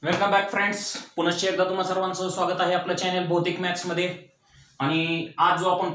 Welcome back friends. पुनश्च एकदा तुम्हा सर्वांचं स्वागत आहे आपल्या चॅनल भौतिक मॅथ्स मध्ये. आणि आज जो आपण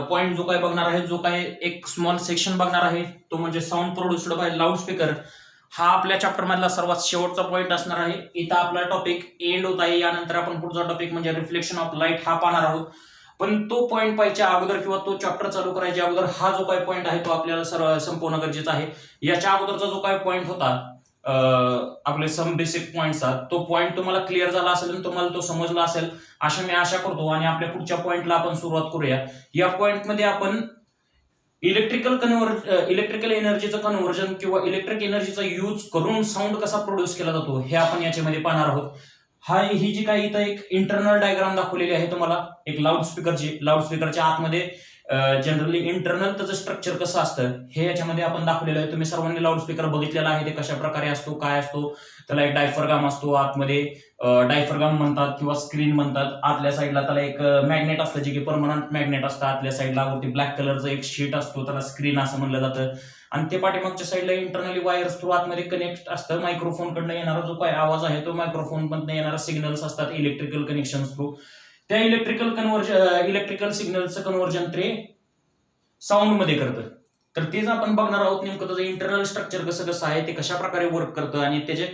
पॉइंट जो काय बघणार आहे, जो काय एक स्मॉल सेक्शन बघणार आहे, तो म्हणजे sound produced by loud speaker. हा आपल्या चॅप्टर मधला सर्वात शेवटचा पॉइंट असणार आहे. इथं आपला टॉपिक एंड होत आहे. यानंतर आपण पुढचा टॉपिक म्हणजे रिफ्लेक्शन ऑफ लाईट हा पाहणार आहोत. पण तो पॉइंट पाहिजे अगोदर किंवा तो चॅप्टर चालू करायच्या अगोदर हा जो काय पॉइंट आहे तो आपल्याला संपवणं गरजेचं आहे. याच्या अगोदरचा जो काय पॉइंट होता आपले सम बेसिक पॉइंट्स, तो पॉइंट तुम्हाला क्लिअर झाला असेल आणि तुम्हाला तो समजला असेल अशा मी आशा करतो. आणि आपल्या पुढच्या पॉइंटला आपण सुरुवात करूया. या पॉइंटमध्ये आपण इलेक्ट्रिकल एनर्जीचं कन्व्हर्जन किंवा इलेक्ट्रिक एनर्जीचा यूज करून साऊंड कसा प्रोड्यूस केला जातो हे आपण याच्यामध्ये पाहणार आहोत. ही जी काही इथं एक इंटरनल डायग्राम दाखवलेली आहे तुम्हाला एक लाऊडस्पीकरच्या आतमध्ये जनरली इंटरनल त्याचं स्ट्रक्चर कसं असतं हे याच्यामध्ये आपण दाखवलेलं आहे. तुम्ही सर्वांनी लाऊडस्पीकर बघितलेला आहे, ते कशा प्रकारे असतो, काय असतो. त्याला एक डायफ्रागम असतो आतमध्ये, डायफ्रागम म्हणतात किंवा स्क्रीन म्हणतात. आतल्या साईडला त्याला एक मॅग्नेट असतं जे की परमनंट मॅग्नेट असतं. आतल्या साईडला वरती ब्लॅक कलरचं एक शीट असतो, त्याला स्क्रीन असं म्हणलं जातं. आणि ते पाठीमागच्या साईडला इंटरनली वायर्स थ्रू आतमध्ये कनेक्ट असतं. मायक्रोफोन कडनं येणारा जो काय आवाज आहे तो मायक्रोफोन मधनं येणारा सिग्नल्स असतात इलेक्ट्रिकल कनेक्शन थ्रू. त्या इलेक्ट्रिकल सिग्नलचं कन्व्हर्जन ते साऊंड मध्ये करतं. तर तेच आपण बघणार आहोत. नेमकं त्याचं इंटरनल स्ट्रक्चर कसं आहे, ते कशा प्रकारे वर्क करतं आणि त्याचे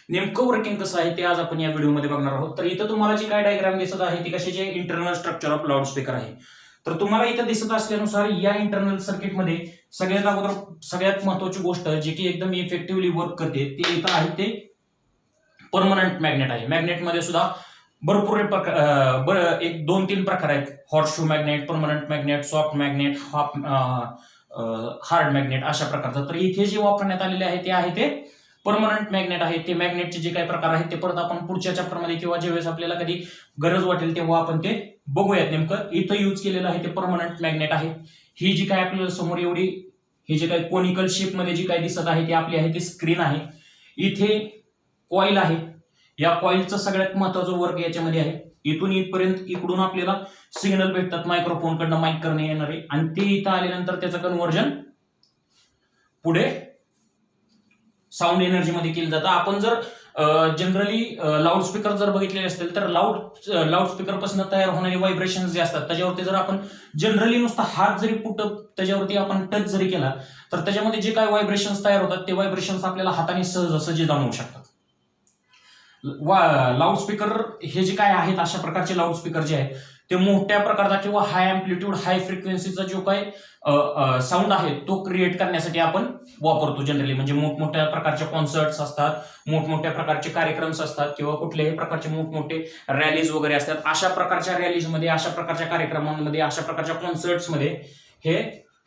नेमकं वर्किंग कसं आहे ते आज आपण या व्हिडिओमध्ये बघणार आहोत. तर इथं तुम्हाला जी काय डायग्राम दिसत आहे ती कशाचे इंटरनल स्ट्रक्चर ऑफ लाऊडस्पीकर आहे. तर तुम्हाला इथं दिसत असल्यानुसार या इंटरनल सर्किटमध्ये सगळ्यात अगोदर सगळ्यात महत्वाची गोष्ट जी की एकदम इफेक्टिव्हली वर्क करते ते इथं आहे ते परमनंट मॅग्नेट आहे. मॅग्नेटमध्ये सुद्धा भरपूर एक 2-3 प्रकार आहेत. Horseshoe magnet, permanent magnet, soft magnet, hard magnet अशा प्रकारचं. तर इथे जे वापरण्यात आलेले आहे ते आहे ते परमनंट मॅग्नेट आहे. ते मॅग्नेटचे जे काही प्रकार आहेत ते परत आपण पुढच्या चॅप्टरमध्ये किंवा ज्यावेळेस आपल्याला कधी गरज वाटेल तेव्हा आपण ते बघूयात. नेमकं इथं यूज केलेलं आहे ते परमनंट मॅग्नेट आहे. ही जी काय आपल्याला समोर एवढी ही जे काही कोनिकल शेप मध्ये जी काय दिसत आहे ती आपली आहे ती स्क्रीन आहे. इथे कॉईल आहे. या कॉईलचं सगळ्यात महत्वाचं वर्क याच्यामध्ये आहे. इथून इथपर्यंत इकडून आपल्याला सिग्नल भेटतात मायक्रोफोन कडनं माईक करणे येणारे, आणि ते इथं आल्यानंतर त्याचं कन्व्हर्जन पुढे साऊंड एनर्जी मध्ये केलं जातं. आपण जर जनरली लाऊडस्पीकर जर बघितलेले असतील तर लाऊडस्पीकर पासून तयार होणारे व्हायब्रेशन जे असतात त्याच्यावरती जर आपण जनरली नुसता हात जरी त्याच्यावरती आपण टच जरी केला तर त्याच्यामध्ये जे काय व्हायब्रेशन्स तयार होतात ते व्हायब्रेशन्स आपल्याला हाताने सहज जाणवू शकतात. लाऊडस्पीकर हे जे काय आहेत अशा प्रकारचे लाऊडस्पीकर जे आहेत ते मोठ्या प्रकारचा किंवा हाय अँप्लिट्यूड हाय फ्रिक्वेन्सीचा जो काय साऊंड आहे तो क्रिएट करण्यासाठी आपण वापरतो जनरली. म्हणजे मोठमोठ्या प्रकारचे कॉन्सर्ट्स असतात, मोठमोठ्या प्रकारचे कार्यक्रम्स असतात किंवा कुठल्याही प्रकारचे मोठमोठे रॅलीज वगैरे असतात. अशा प्रकारच्या रॅलीजमध्ये, अशा प्रकारच्या कार्यक्रमांमध्ये, अशा प्रकारच्या कॉन्सर्ट्समध्ये हे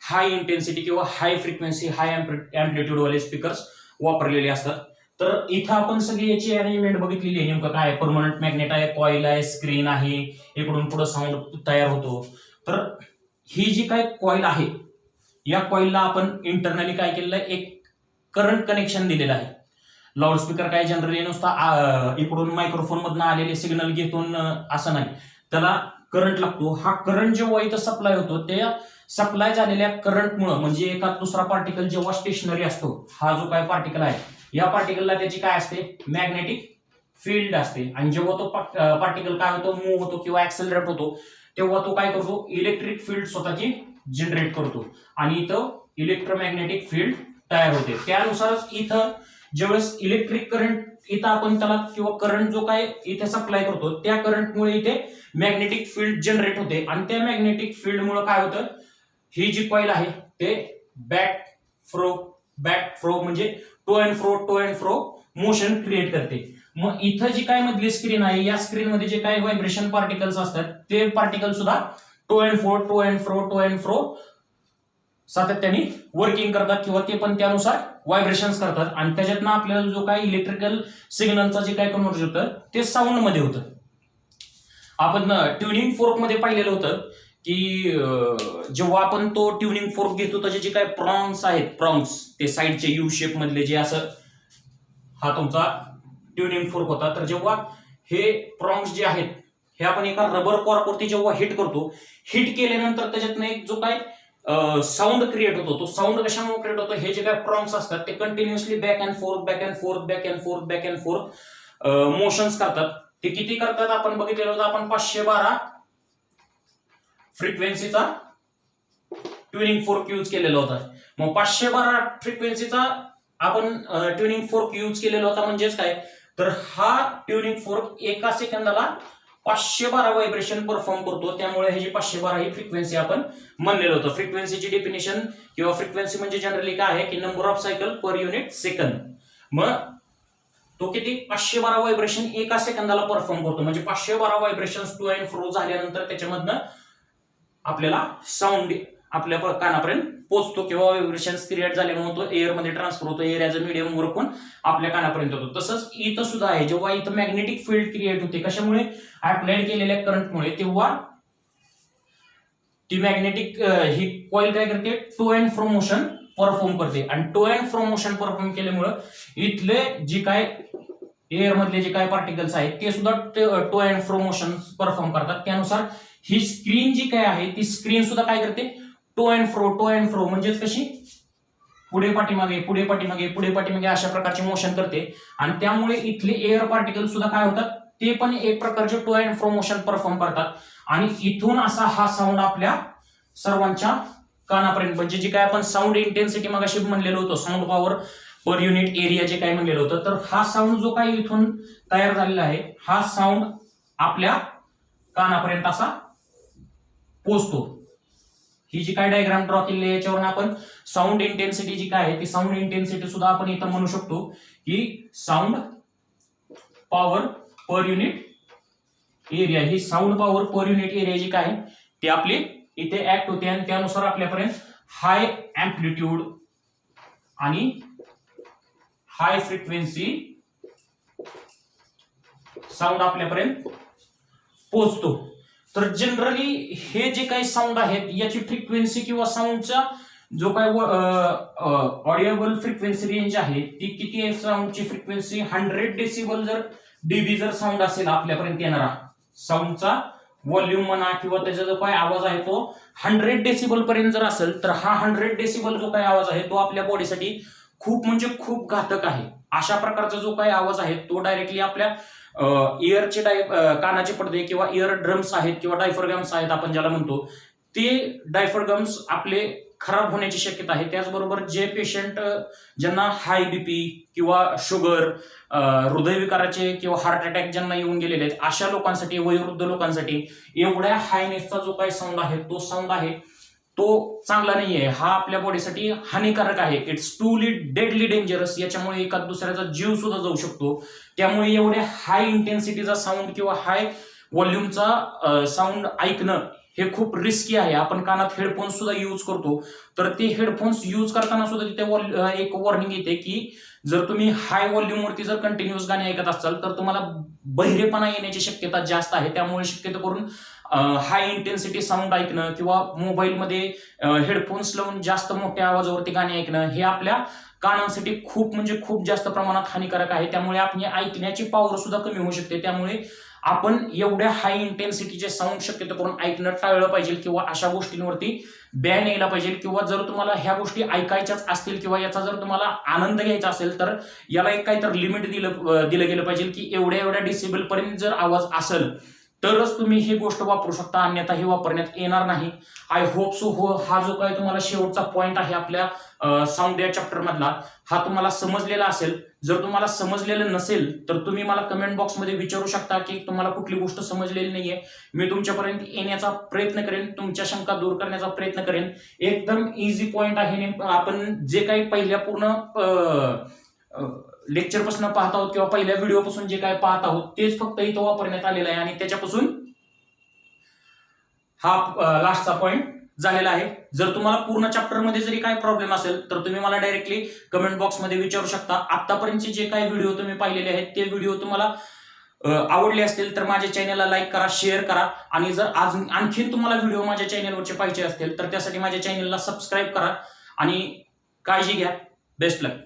हाय इंटेन्सिटी किंवा हाय फ्रिक्वेन्सी हाय अँप्लिट्यूड वाले स्पीकर्स वापरलेले असतात. तर इथं आपण सगळी याची अरेंजमेंट बघितलेली आहे. नेमकं काय परमनंट मॅग्नेट आहे, कॉईल आहे, स्क्रीन आहे, इकडून पुढे साऊंड तयार होतो. तर ही जी काय कॉईल आहे या कॉईलला आपण इंटरनली काय केलेलं आहे, एक करंट कनेक्शन दिलेलं आहे. लाऊडस्पीकर काय जनरली नुसता इकडून मायक्रोफोन मधून आलेले सिग्नल घेतून असं नाही, त्याला करंट लागतो. हा करंट जेव्हा इथं सप्लाय होतो त्या सप्लाय झालेल्या करंटमुळे म्हणजे एका दुसरा पार्टिकल जेव्हा स्टेशनरी असतो, हा जो काय पार्टिकल आहे या पार्टिकलला त्याची काय असते मॅग्नेटिक फील्ड असते. आणि जेव्हा तो पार्टिकल काय होतो मूव्ह होतो किंवा ऍक्सेलरेट होतो तेव्हा तो काय करतो इलेक्ट्रिक फील्ड स्वतःची जनरेट करतो आणि इथं इलेक्ट्रोमॅग्नेटिक फील्ड तयार होते. त्यानुसारच इथं ज्यावेळेस इलेक्ट्रिक करंट इथं आपण त्याला किंवा करंट जो काय इथे सप्लाय करतो त्या करंटमुळे इथे मॅग्नेटिक फील्ड जनरेट होते. आणि त्या मॅग्नेटिक फील्डमुळे काय होतं, ही जी कॉईल आहे ते बॅक फ्रो म्हणजे to and fro motion create करते. मग इथं जी काय मधली स्क्रीन आहे या स्क्रीन मध्ये जे काय व्हायब्रेशन पार्टिकल्स असतात ते पार्टिकल सुद्धा टू अँड फ्रो सातत्याने वर्किंग करतात किंवा ते पण त्यानुसार व्हायब्रेशन्स करतात. आणि त्याच्यातनं आपल्याला जो काय इलेक्ट्रिकल सिग्नलचा जे काय कन्व्हर्जन होतं ते साऊंड मध्ये होतं. आपण ट्युनिंग फोर्क मध्ये पाहिलेलं होतं की जेव्हा आपण तो ट्युनिंग फोर्क घेतो त्याचे जे काय प्रॉन्ग्स ते साईडचे यू शेप मधले जे असं, हा तुमचा ट्युनिंग फोर्क होता. तर जेव्हा हे प्रॉन्ग्स जे आहेत हे आपण एका रबर कॉर्क वरती जेव्हा हिट करतो, हिट केल्यानंतर त्याच्यातनं एक जो काय साऊंड क्रिएट होतो, तो साऊंड कशामुळे क्रिएट होतो, हे जे काय प्रॉन्ग्स असतात ते continuously back and fourth motions करतात. ते किती करतात आपण बघितलेलं होतं. आपण 512 फ्रिक्वेन्सीचा ट्युनिंग फोर्क यूज केलेला होता. मग 512 फ्रिक्वेन्सीचा आपण ट्युनिंग फोर्क यूज केलेला होता. म्हणजेच काय, तर हा ट्युनिंग फोर्क एका सेकंदाला 512 व्हायब्रेशन परफॉर्म करतो. त्यामुळे हे जी 512 ही फ्रिक्वेन्सी आपण म्हणलेलं होतं. फ्रिक्वेन्सीची डेफिनेशन किंवा फ्रिक्वेन्सी म्हणजे जनरली काय आहे की number of cycle per unit second. मग तो किती 512 व्हायब्रेशन एका सेकंदाला परफॉर्म करतो. म्हणजे 512 व्हायब्रेशन टू अँड फ्रो झाल्यानंतर त्याच्यामधनं आपल्याला साऊंड आपल्या कानापर्यंत पोहोचतो किंवा व्हायब्रेशन क्रिएट झाल्यामुळे तो एअरमध्ये ट्रान्सफर होतो. एअर ॲज अ मीडियम वरकून आपल्या कानापर्यंत होतो. तसंच इथं सुद्धा आहे. जेव्हा इथं मॅग्नेटिक फील्ड क्रिएट होते कशामुळे, अप्लाइड केलेल्या करंटमुळे, तेव्हा ती मॅग्नेटिक ही कॉइल काय करते, to and fro motion perform करते. आणि to and fro motion perform केल्यामुळे इथले जे काय एअर मधले जे काय पार्टिकल्स आहेत ते सुद्धा to and fro motion perform करतात. त्यानुसार ही स्क्रीन जी काय आहे ती स्क्रीन सुद्धा काय करते, टू अँड फ्रो म्हणजेच कशी पुढे पाठीमागे पुढे पाठीमागे पुढे पाठीमागे अशा प्रकारचे मोशन करते. आणि त्यामुळे इथले एअर पार्टिकल सुद्धा काय होतात, ते पण एक प्रकारचे to and fro motion perform करतात. आणि इथून असा हा साऊंड आपल्या सर्वांच्या कानापर्यंत, म्हणजे जे काय आपण साऊंड इंटेन्सिटी मगाशी म्हणलेलं होतं, sound power per unit area जे काय म्हणलेलं होतं, तर हा साऊंड जो काही इथून तयार झालेला आहे हा साऊंड आपल्या कानापर्यंत असा पोहोचतो. ही जी काय डायग्राम ड्रॉ केली आहे याच्यावरून आपण साऊंड इंटेन्सिटी जी काय आहे ती साऊंड इंटेन्सिटी सुद्धा आपण इथं म्हणू शकतो की sound power per unit area. ही sound power per unit area जी काय ती आपली इथे ऍक्ट होते. आणि त्यानुसार आपल्यापर्यंत हाय अँप्लिट्यूड आणि हाय फ्रिक्वेन्सी साऊंड आपल्यापर्यंत पोहोचतो. तर जनरली हे जे काही साऊंड आहेत याची फ्रिक्वेन्सी किंवा साऊंडचा जो काय ऑडिएबल फ्रिक्वेन्सी रेंज आहे ती किती आहे, साऊंडची फ्रिक्वेन्सी 100 डेसिबल जर डीबी जर साऊंड असेल आपल्यापर्यंत येणारा साऊंडचा व्हॉल्यूम म्हणा किंवा त्याचा जो काय आवाज आहे तो 100 डेसिबल पर्यंत जर असेल तर हा 100 डेसिबल जो काही आवाज आहे तो आपल्या बॉडीसाठी खूप म्हणजे खूप घातक आहे. अशा प्रकारचा जो काही आवाज आहे तो डायरेक्टली आपल्या इयरचे कानाचे पडदे किंवा इयर ड्रम्स आहेत किंवा डायफ्रागम्स आहेत आपण ज्याला म्हणतो, ते डायफ्रागम्स आपले खराब होण्याची शक्यता आहे. त्याचबरोबर जे पेशंट ज्यांना हाय बीपी किंवा शुगर, हृदयविकाराचे किंवा हार्ट अटॅक ज्यांना येऊन गेलेले आहेत अशा लोकांसाठी, वयोवृद्ध लोकांसाठी एवढ्या हायनेसचा जो काही साऊंड आहे तो चांगला नाहीये. हा आपल्या बॉडीसाठी हानिकारक आहे. It's truly deadly dangerous. याच्यामुळे एका दुसऱ्याचा जीव सुद्धा जाऊ शकतो. त्यामुळे एवढ्या हाय इंटेन्सिटीचा साऊंड किंवा हाय व्हॉल्यूमचा साऊंड ऐकणं हे खूप रिस्की आहे. आपण कानात हेडफोन्स सुद्धा यूज करतो, तर ते हेडफोन्स यूज करताना सुद्धा तिथे एक वॉर्निंग येते की जर तुम्ही हाय व्हॉल्यूमवरती जर कंटिन्युअस गाणे ऐकत असाल तर तुम्हाला बहिरेपणा येण्याची शक्यता जास्त आहे. त्यामुळे शक्यतो करून हाय इंटेन्सिटी साऊंड ऐकणं किंवा मोबाईलमध्ये हेडफोन्स लावून जास्त मोठ्या आवाजावरती गाणे ऐकणं हे आपल्या कानांसाठी खूप म्हणजे खूप जास्त प्रमाणात हानिकारक आहे. त्यामुळे आपली ऐकण्याची पॉवर सुद्धा कमी होऊ शकते. त्यामुळे आपण एवढ्या हाय इंटेन्सिटीचे साऊंड शक्यतो करून ऐकणं टाळलं पाहिजे किंवा अशा गोष्टींवरती बॅन यायला पाहिजे. किंवा जर तुम्हाला ह्या गोष्टी ऐकायच्याच असतील किंवा याचा जर तुम्हाला आनंद घ्यायचा असेल तर याला एक काहीतरी लिमिट दिलं गेलं पाहिजे की एवढ्या डेसिबल पर्यंत जर आवाज असेल तरच तुम्ही ही गोष्ट वापरू शकता, अन्यथा ही वापरण्यात येणार नाही. आय होप सो हा जो काही तुम्हाला शेवटचा पॉइंट आहे आपल्या साऊंड या चॅप्टर मधला हा तुम्हाला समजलेला असेल. जर तुम्हाला समजलेलं नसेल तर तुम्ही मला कमेंट बॉक्समध्ये विचारू शकता की तुम्हाला कुठली गोष्ट समजलेली नाहीये. मी तुमच्यापर्यंत येण्याचा प्रयत्न करेन, तुमच्या शंका दूर करण्याचा प्रयत्न करेन. एकदम इझी पॉइंट आहे. आपण जे काही पहिल्या पूर्ण लेक्चर पासून पाहत आहोत किंवा पहिल्या व्हिडिओ पासून जे काय पाहत आहोत तेच फक्त इथं वापरण्यात आलेलं आहे आणि त्याच्यापासून हा लास्टचा पॉइंट झालेला आहे. जर तुम्हाला पूर्ण चॅप्टर मध्ये जरी काय प्रॉब्लेम असेल तर तुम्ही मला डायरेक्टली कमेंट बॉक्समध्ये विचारू शकता. आतापर्यंतचे जे काही व्हिडिओ तुम्ही पाहिलेले आहेत ते व्हिडिओ तुम्हाला आवडले असतील तर माझ्या चॅनलला लाईक करा, शेअर करा. आणि जर आणखीन तुम्हाला व्हिडिओ माझ्या चॅनलवरचे पाहिजे असतील तर त्यासाठी माझ्या चॅनलला सबस्क्राईब करा आणि काळजी घ्या. बेस्ट लक.